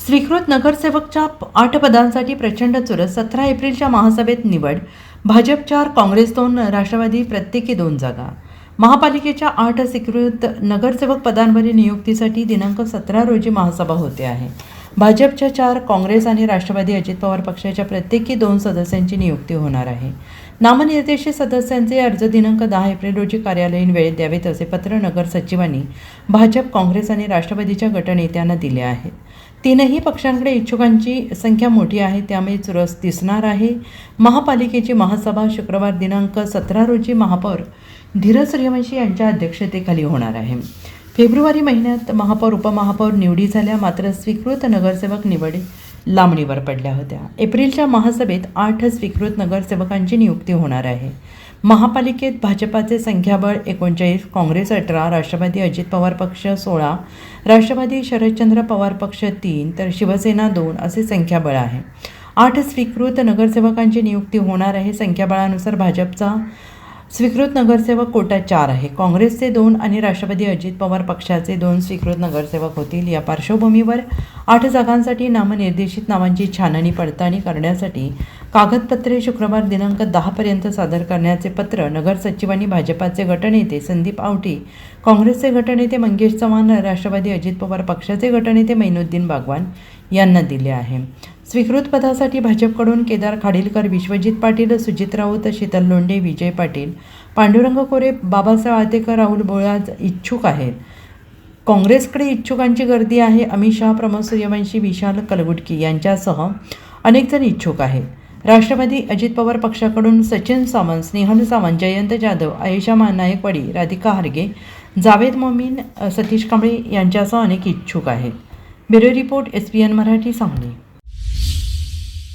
स्वीकृत नगरसेवकच्या 8 पदांसाठी प्रचंड चुरस. 17 एप्रिलच्या महासभेत निवड. भाजप 4, काँग्रेस 2, राष्ट्रवादी प्रत्येकी 2 जागा. महापालिकेच्या 8 स्वीकृत नगरसेवक पदांवरील नियुक्तीसाठी दिनांक 17 रोजी महासभा होते आहे. भाजपच्या 4, काँग्रेस आणि राष्ट्रवादी अजित पवार पक्षाच्या प्रत्येकी 2 सदस्यांची नियुक्ती होणार आहे. नामनिर्देशित सदस्यांचे अर्ज दिनांक 10 एप्रिल रोजी कार्यालयीन वेळेत द्यावेत असे पत्र नगर सचिवांनी भाजप, काँग्रेस आणि राष्ट्रवादीच्या गटनेत्यांना दिले आहे. तीनही पक्षांकडे इच्छुकांची संख्या मोठी आहे, त्यामुळे चुरस दिसणार आहे. महापालिकेची महासभा शुक्रवार दिनांक 17 रोजी महापौर धीरज सूर्यवंशी यांच्या अध्यक्षतेखाली होणार आहे. फेब्रुवारी महिन्यात महापौर उपमहापौर निवडी झाल्या, मात्र स्वीकृत नगरसेवक निवडी लांबणीवर पडल्या होत्या. एप्रिलच्या महासभेत 8 स्वीकृत नगरसेवकांची नियुक्ती होणार आहे. महापालिकेत भाजपाचे संख्याबळ 39, काँग्रेस 18, राष्ट्रवादी अजित पवार पक्ष 16, राष्ट्रवादी शरदचंद्र पवार पक्ष 3 तर शिवसेना 2 असे संख्याबळ आहे. 8 स्वीकृत नगरसेवकांची नियुक्ती होणार आहे. संख्याबळानुसार भाजपचा स्वीकृत नगरसेवक कोटा 4 आहे. काँग्रेसचे 2 आणि राष्ट्रवादी अजित पवार पक्षाचे 2 स्वीकृत नगरसेवक होतील. या पार्श्वभूमीवर 8 जागांसाठी नामनिर्देशित नावांची छाननी पडताळणी करण्यासाठी कागदपत्रे शुक्रवार दिनांक 10 पर्यंत सादर करण्याचे पत्र नगर सचिवांनी भाजपाचे गटनेते संदीप आवटी, काँग्रेसचे गटनेते मंगेश चव्हाण, राष्ट्रवादी अजित पवार पक्षाचे गटनेते मैनुद्दीन बागवान यांना दिले आहे. स्वीकृत पदासाठी भाजपकडून केदार खाडीलकर, विश्वजित पाटील, सुजित राऊत, शीतल लोंढे, विजय पाटील, पांडुरंग कोरे, बाबासाहेब आतेकर, राहुल बोळाज इच्छुक आहेत. काँग्रेसकडे इच्छुकांची गर्दी आहे. अमित शहा, प्रमोद सूर्यवंशी, विशाल कलगुटकी यांच्यासह अनेक जण इच्छुक आहेत. राष्ट्रवादी अजित पवार पक्षाकडून सचिन सावंत, स्नेहल सावंत, जयंत जाधव, आयशा नायकवाडी, राधिका हारगे, जावेद मोमीन, सतीश कांबळे यांच्यासह अनेक इच्छुक आहेत. Bureau report, SPN Marathi, Sangli.